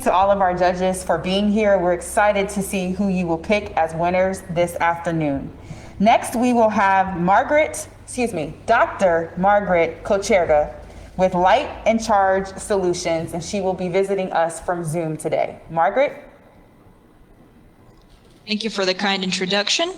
To all of our judges for being here. We're excited to see who you will pick as winners this afternoon. Next, we will have Dr. Margaret Kocherga with Light and Charge Solutions, and she will be visiting us from Zoom today. Margaret? Thank you for the kind introduction.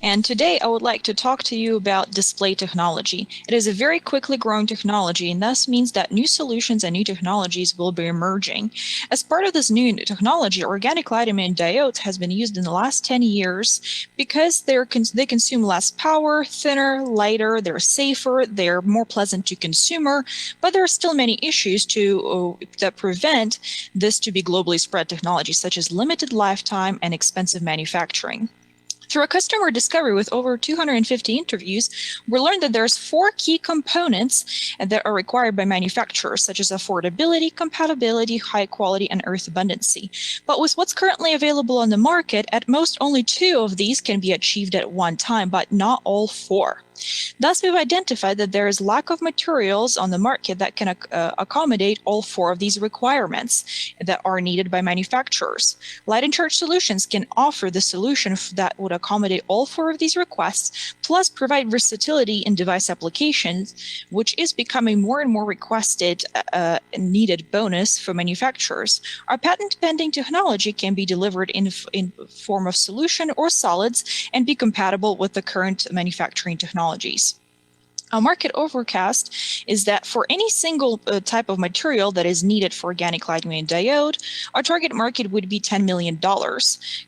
And today I would like to talk to you about display technology. It is a very quickly growing technology, and thus means that new solutions and new technologies will be emerging. As part of this new technology, organic light emitting diodes has been used in the last 10 years because they consume less power, thinner, lighter, they're safer, they're more pleasant to consumer, but there are still many issues that prevent this to be globally spread technology, such as limited lifetime and expensive manufacturing. Through a customer discovery with over 250 interviews, we learned that there's 4 key components that are required by manufacturers, such as affordability, compatibility, high quality, and earth abundancy. But with what's currently available on the market, at most only 2 of these can be achieved at one time, but not all 4. Thus, we've identified that there is lack of materials on the market that can accommodate all 4 of these requirements that are needed by manufacturers. Light and Charge Solutions can offer the solution that would accommodate all 4 of these requests, plus provide versatility in device applications, which is becoming more and more requested needed bonus for manufacturers. Our patent-pending technology can be delivered in form of solution or solids and be compatible with the current manufacturing technologies. A market overcast is that for any single type of material that is needed for organic light emitting diode, our target market would be $10 million,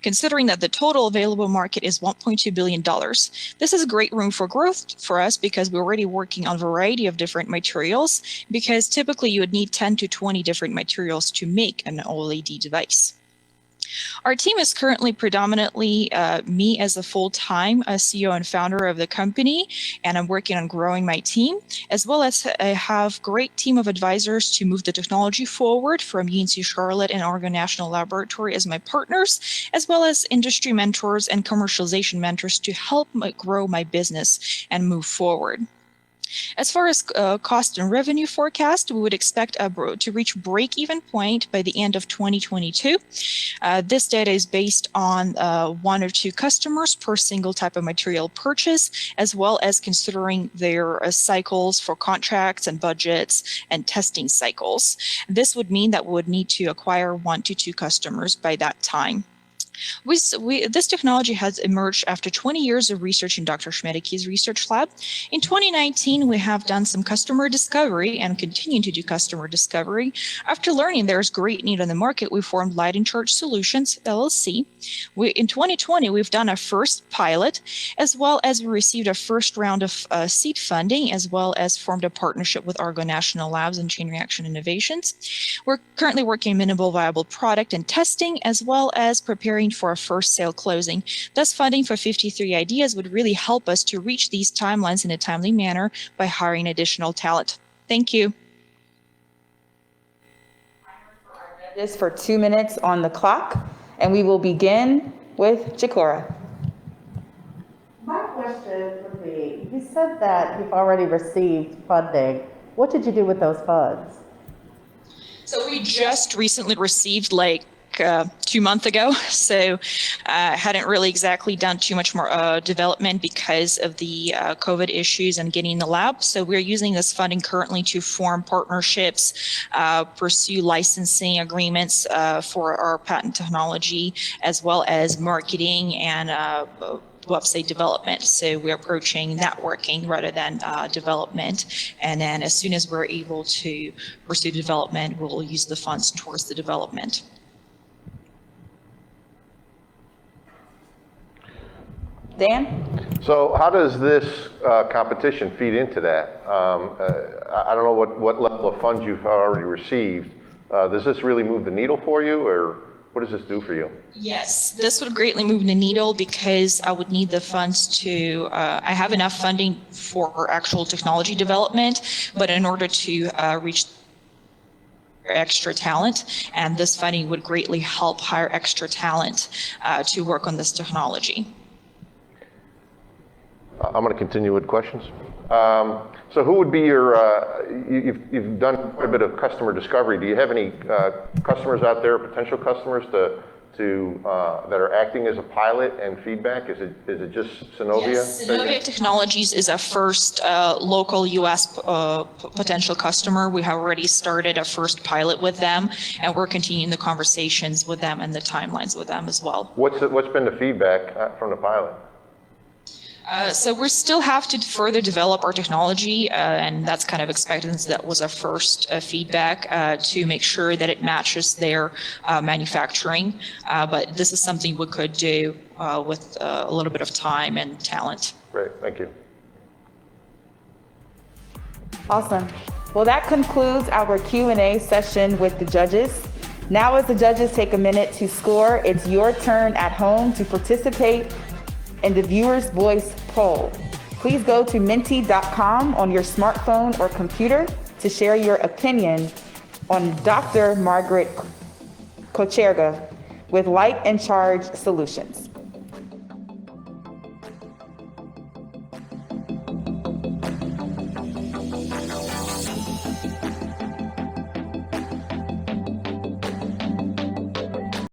considering that the total available market is $1.2 billion. This is great room for growth for us because we're already working on a variety of different materials, because typically you would need 10 to 20 different materials to make an OLED device. Our team is currently predominantly me as a full-time CEO and founder of the company, and I'm working on growing my team, as well as I have a great team of advisors to move the technology forward from UNC Charlotte and Oregon National Laboratory as my partners, as well as industry mentors and commercialization mentors to help grow my business and move forward. As far as cost and revenue forecast, we would expect to reach break-even point by the end of 2022. This data is based on 1 or 2 customers per single type of material purchase, as well as considering their cycles for contracts and budgets and testing cycles. This would mean that we would need to acquire 1 to 2 customers by that time. This technology has emerged after 20 years of research in Dr. Schmedicke's research lab. In 2019, we have done some customer discovery and continue to do customer discovery. After learning there's great need on the market, we formed Light and Charge Solutions, LLC. In 2020, we've done our first pilot, as well as we received our first round of seed funding, as well as formed a partnership with Oregon National Labs and Chain Reaction Innovations. We're currently working minimal viable product and testing, as well as preparing for a first sale closing. Thus, funding for 53 ideas would really help us to reach these timelines in a timely manner by hiring additional talent. Thank you. This for 2 minutes on the clock, and we will begin with Jacora. My question would be, you said that you've already received funding. What did you do with those funds? So we just recently received 2 months ago, so hadn't really exactly done too much more development because of the COVID issues and getting in the lab. So we're using this funding currently to form partnerships, pursue licensing agreements for our patent technology, as well as marketing and website development. So we're approaching networking rather than development. And then as soon as we're able to pursue development, we'll use the funds towards the development. Dan? So how does this competition feed into that? I don't know what level of funds you've already received. Does this really move the needle for you, or what does this do for you? Yes, this would greatly move the needle because I would need the funds to, I have enough funding for actual technology development, but in order to reach extra talent, and this funding would greatly help hire extra talent to work on this technology. I'm going to continue with questions. So who would be your, you've done quite a bit of customer discovery. Do you have any customers out there, potential customers that are acting as a pilot and feedback? Is it just Synovia? Yes, Synovia Technologies is our first local U.S. Potential customer. We have already started a first pilot with them, and we're continuing the conversations with them and the timelines with them as well. What's been the feedback from the pilot? So we still have to further develop our technology, and that's kind of expected. That was our first feedback to make sure that it matches their manufacturing. But this is something we could do with a little bit of time and talent. Great, thank you. Awesome. Well, that concludes our Q&A session with the judges. Now, as the judges take a minute to score, it's your turn at home to participate in the viewer's voice poll. Please go to menti.com on your smartphone or computer to share your opinion on Dr. Margaret Kocherga with Light and Charge Solutions.